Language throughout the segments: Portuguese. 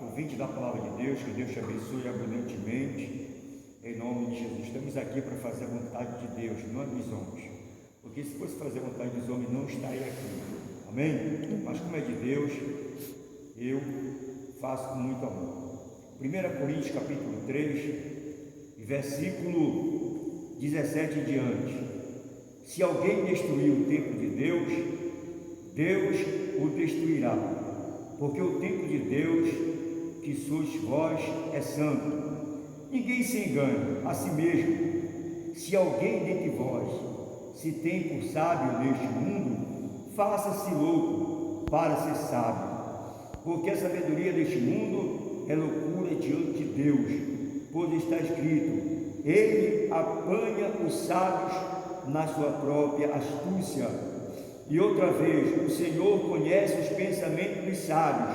ouvinte da palavra de Deus, que Deus te abençoe abundantemente, em nome de Jesus. Estamos aqui para fazer a vontade de Deus, não dos homens, porque se fosse fazer a vontade dos homens, não estaria aqui, amém? Mas como é de Deus, eu faço com muito amor. 1 Coríntios capítulo 3, versículo 17 em diante: se alguém destruir o templo de Deus, Deus o destruirá, porque o templo de Deus, que sois vós, é santo. Ninguém se engane a si mesmo. Se alguém dentre vós se tem por sábio neste mundo, faça-se louco para ser sábio, porque a sabedoria deste mundo é loucura diante de Deus, pois está escrito: ele apanha os sábios na sua própria astúcia. E outra vez, o Senhor conhece os pensamentos dos sábios,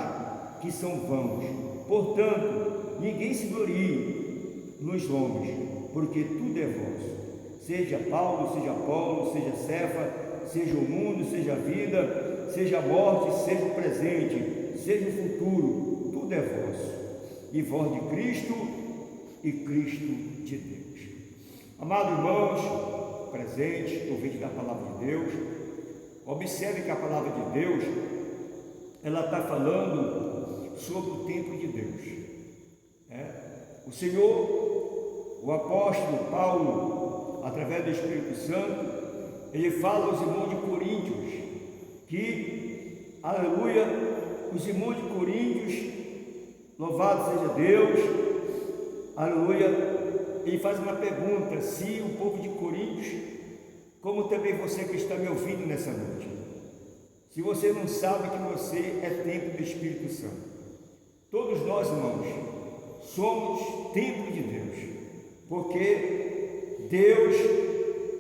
que são vãos. Portanto, ninguém se glorie nos homens, porque tudo é vosso. Seja Paulo, seja Apolo, seja Cefa, seja o mundo, seja a vida, seja a morte, seja o presente, seja o futuro, tudo é vosso. E vós de Cristo, e Cristo de Deus. Amados irmãos, presente, ouvinte da palavra de Deus, observe que a palavra de Deus, ela está falando sobre o templo de Deus. O Senhor, o apóstolo Paulo, através do Espírito Santo, ele fala aos irmãos de Coríntios que, aleluia, os irmãos de Coríntios, louvado seja Deus, aleluia, ele faz uma pergunta: se o povo de Coríntios, como também você que está me ouvindo nessa noite, se você não sabe que você é templo do Espírito Santo. Todos nós, irmãos, somos templo de Deus, porque Deus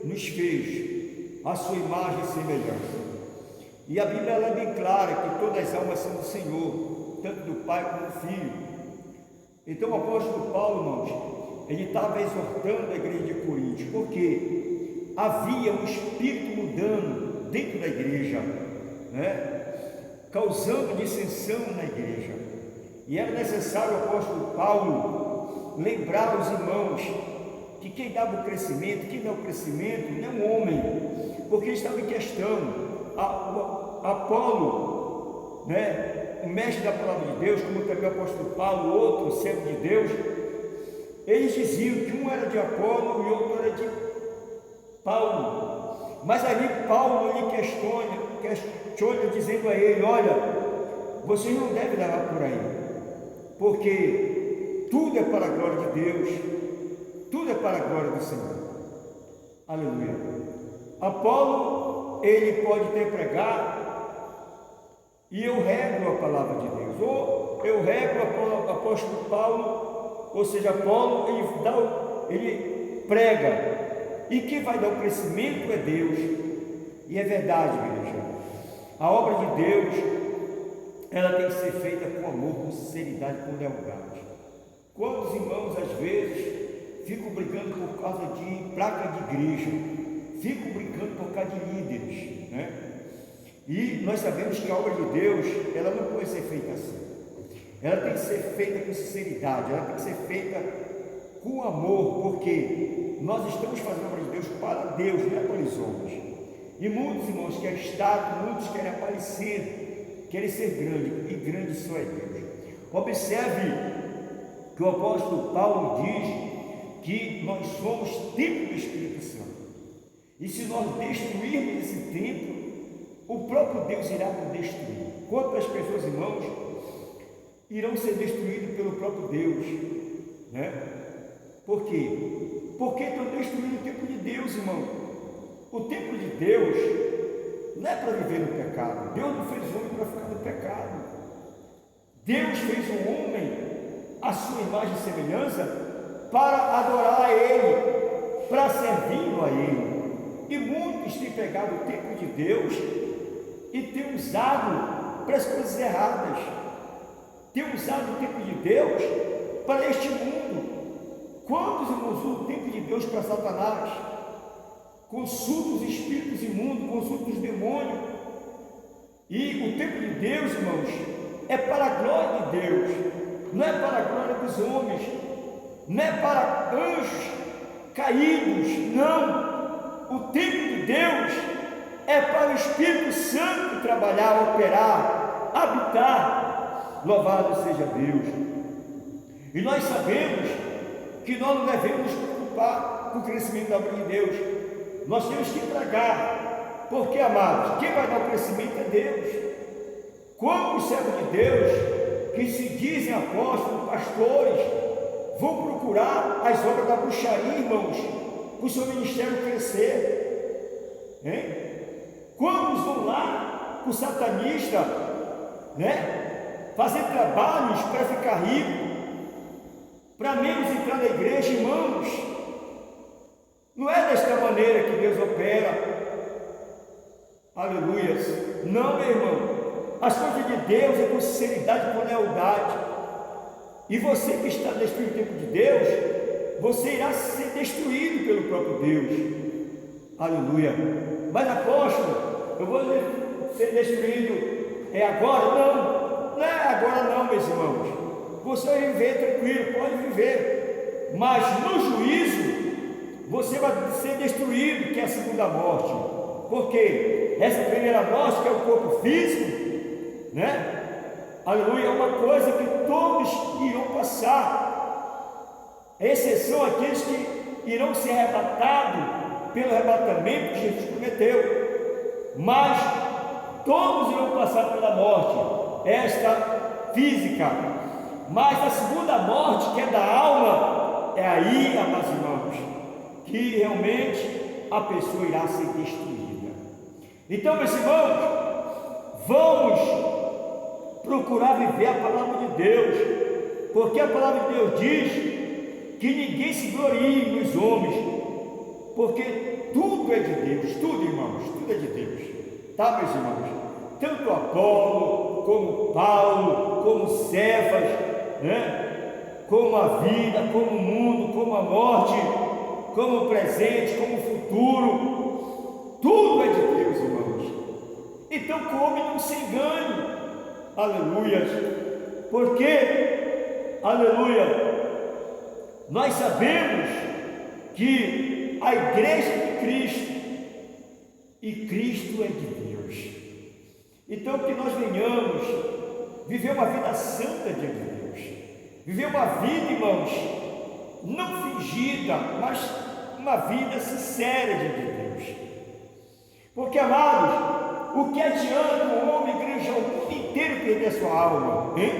nos fez a sua imagem e semelhança. E a Bíblia ela é bem clara que todas as almas são do Senhor, tanto do Pai como do Filho. Então o apóstolo Paulo, irmãos, ele estava exortando a igreja de Coríntios, porque havia um espírito mudando dentro da igreja, causando dissensão na igreja. E era necessário o apóstolo Paulo lembrar aos irmãos que quem dava o crescimento, quem dá o crescimento não é um homem, porque estava em questão Apolo, o mestre da palavra de Deus, como também o apóstolo Paulo, outro servo de Deus. Eles diziam que um era de Apolo e outro era de Paulo, mas ali Paulo lhe questiona, dizendo a ele: olha, vocês não devem levar por aí, porque tudo é para a glória de Deus, tudo é para a glória do Senhor. Aleluia. Apolo, ele pode ter pregado, e eu rego a palavra de Deus, ou eu rego o apóstolo Paulo, ou seja, Apolo, ele prega, e quem vai dar o crescimento é Deus. E é verdade, igreja, a obra de Deus, ela tem que ser feita com amor, com sinceridade, com lealdade. Quantos irmãos às vezes ficam brigando por causa de placa de igreja, ficam brigando por causa de líderes, E nós sabemos que a obra de Deus, ela não pode ser feita assim. Ela tem que ser feita com sinceridade, ela tem que ser feita com amor, porque nós estamos fazendo a obra de Deus para Deus, não é para os homens. E muitos irmãos querem estar, muitos querem aparecer, querem ser grandes, e grande só é Deus. Observe que o apóstolo Paulo diz que nós somos templo do Espírito Santo, e se nós destruirmos esse templo, o próprio Deus irá nos destruir. Quantas pessoas, irmãos, irão ser destruídas pelo próprio Deus, Por quê? Porque estão destruindo o templo de Deus, irmão. O templo de Deus não é para viver no pecado. Deus não fez o homem para ficar no pecado. Deus fez o homem à sua imagem e semelhança para adorar a Ele, para servi-lo a Ele. E muitos têm pegado o templo de Deus e têm usado para as coisas erradas. Têm usado o templo de Deus para este mundo. Quantos irmãos usam o templo de Deus para Satanás? Consulta os espíritos imundos, consulta os demônios. E o templo de Deus, irmãos, é para a glória de Deus. não é para a glória dos homens, não é para anjos caídos, não. O templo de Deus é para o Espírito Santo trabalhar, operar, habitar. Louvado seja Deus. E nós sabemos que nós não devemos nos preocupar com o crescimento da obra de Deus. Nós temos que pregar, porque, amados, quem vai dar o crescimento é Deus. Como os servos de Deus, que se dizem apóstolos, pastores, vão procurar as obras da bruxaria, irmãos, para o seu ministério crescer, hein? Quantos vão lá com o satanista, né? Fazer trabalhos para ficar rico, para menos entrar na igreja, irmãos? Não é desta maneira que Deus opera. Aleluias. Não, meu irmão. As coisas de Deus é com sinceridade, com lealdade. E você que está destruindo o tempo de Deus, você irá ser destruído pelo próprio Deus. Aleluia. Mas apóstolo, eu vou ser destruído agora? Não é agora não, meus irmãos. Você vai viver tranquilo, pode viver, mas no juízo você vai ser destruído, que é a segunda morte. Porque essa primeira morte, que é o corpo físico, né? Aleluia, é uma coisa que todos irão passar. A exceção aqueles que irão ser arrebatados pelo arrebatamento que Jesus prometeu. Mas todos irão passar pela morte, esta física. Mas a segunda morte, que é da alma, é aí, amados irmãos, que realmente a pessoa irá ser destruída. Então, meus irmãos, vamos procurar viver a palavra de Deus, porque a palavra de Deus diz que ninguém se glorie nos homens, porque tudo é de Deus, tudo, irmãos, tudo é de Deus, tá, meus irmãos? Tanto Apolo, como Paulo, como Cefas, né? Como a vida, como o mundo, como a morte, como o presente, como o futuro, tudo é de Deus, irmãos. Então, que o homem não se engane, aleluia, porque, aleluia, nós sabemos que a igreja é de Cristo e Cristo é de Deus. Então, que nós venhamos viver uma vida santa diante de Deus, viver uma vida, irmãos, não fingida, mas uma vida sincera diante de Deus. Porque, amados, o que adianta um homem igreja o mundo inteiro perder a sua alma, hein?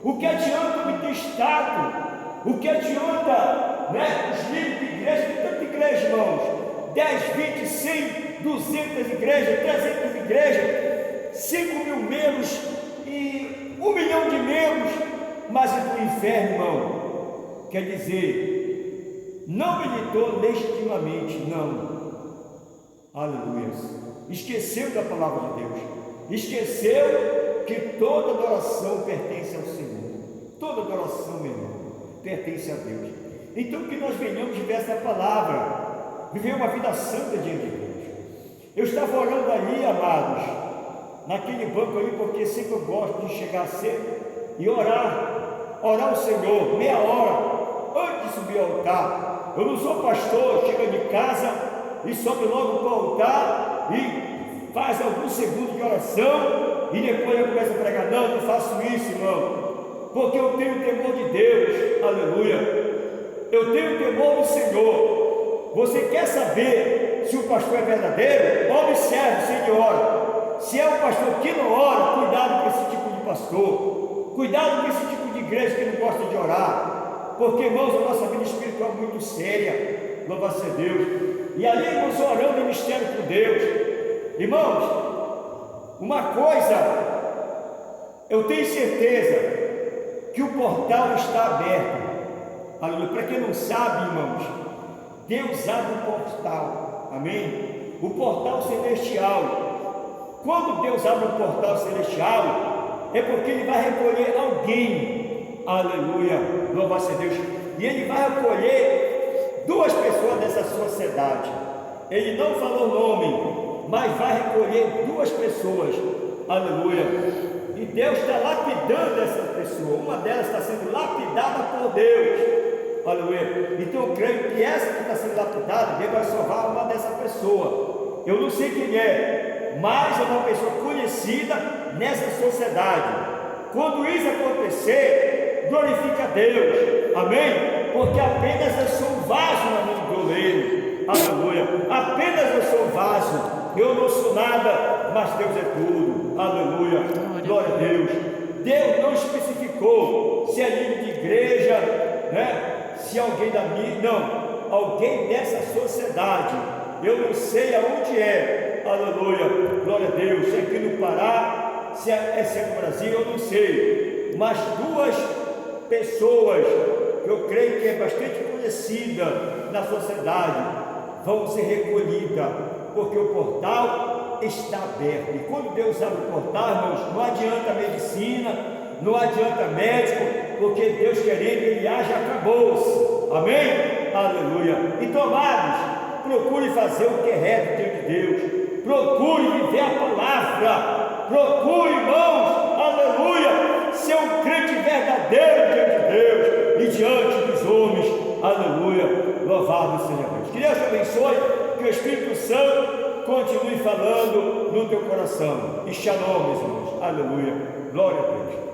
O que adianta o homem ter status? O que adianta, né, os líderes de igreja, tem tanta igreja, irmãos, 10, 20, 100, 200 igrejas, 300 igrejas, 5 mil membros e 1 milhão de membros, mas ir para o inferno, irmão, quer dizer, não meditou legitimamente, não, aleluia, esqueceu da palavra de Deus, esqueceu que toda adoração pertence ao Senhor, toda adoração, meu irmão, pertence a Deus. Então, que nós venhamos viver essa palavra, viver uma vida santa diante de Deus. Eu estava orando ali, amados, naquele banco ali, porque sempre eu gosto de chegar cedo e orar ao Senhor, meia hora antes de subir ao altar. Eu não sou pastor, chega de casa e sobe logo para o altar e faz alguns segundos de oração e depois eu começo a pregar. Não, não faço isso, irmão, porque eu tenho temor de Deus, aleluia, eu tenho temor do Senhor. Você quer saber se o pastor é verdadeiro? Observe se ele ora. Se é um pastor que não ora, cuidado com esse tipo de pastor, cuidado com esse tipo de igreja que não gosta de orar, porque, irmãos, a nossa vida espiritual é muito séria, louvado seja Deus. E ali, irmãos, orando em mistério com Deus, irmãos, uma coisa eu tenho certeza, que o portal está aberto, aleluia. Para quem não sabe, irmãos, Deus abre o portal, amém? O portal celestial. Quando Deus abre o portal celestial, é porque Ele vai recolher alguém, aleluia, louvado seja Deus, e Ele vai recolher 2 pessoas dessa sociedade. Ele não falou nome, mas vai recolher 2 pessoas, aleluia. E Deus está lapidando essa pessoa. Uma delas está sendo lapidada por Deus. Aleluia. Então eu creio que essa que está sendo lapidada, Deus vai salvar uma dessa pessoa. Eu não sei quem é, mas é uma pessoa conhecida nessa sociedade. Quando isso acontecer, glorifica a Deus. Amém? Porque apenas eu sou um vaso na mão do oleiro. Aleluia. Apenas eu sou um vaso. Eu não sou nada, mas Deus é tudo. Aleluia. Glória a Deus. Deus não especificou se é líder de igreja, né? Se alguém da minha, não, alguém dessa sociedade. Eu não sei aonde é. Aleluia. Glória a Deus. Se é aqui no Pará, se é no Brasil, eu não sei. Mas duas pessoas que eu creio que é bastante conhecida na sociedade vão ser recolhidas, porque o portal está aberto. E quando Deus abre o portal, irmãos, não adianta medicina, não adianta médico, porque Deus querendo, Ele age, acabou-se. Amém? Aleluia. Então, amados, procure fazer o que é reto diante de Deus, procure viver a palavra, procure, irmãos, aleluia, ser um crente verdadeiro diante de Deus e diante dos homens. Aleluia. Louvado seja Deus. Que Deus te abençoe, que o Espírito Santo continue falando no teu coração. E shalom, meus irmãos. Aleluia. Glória a Deus.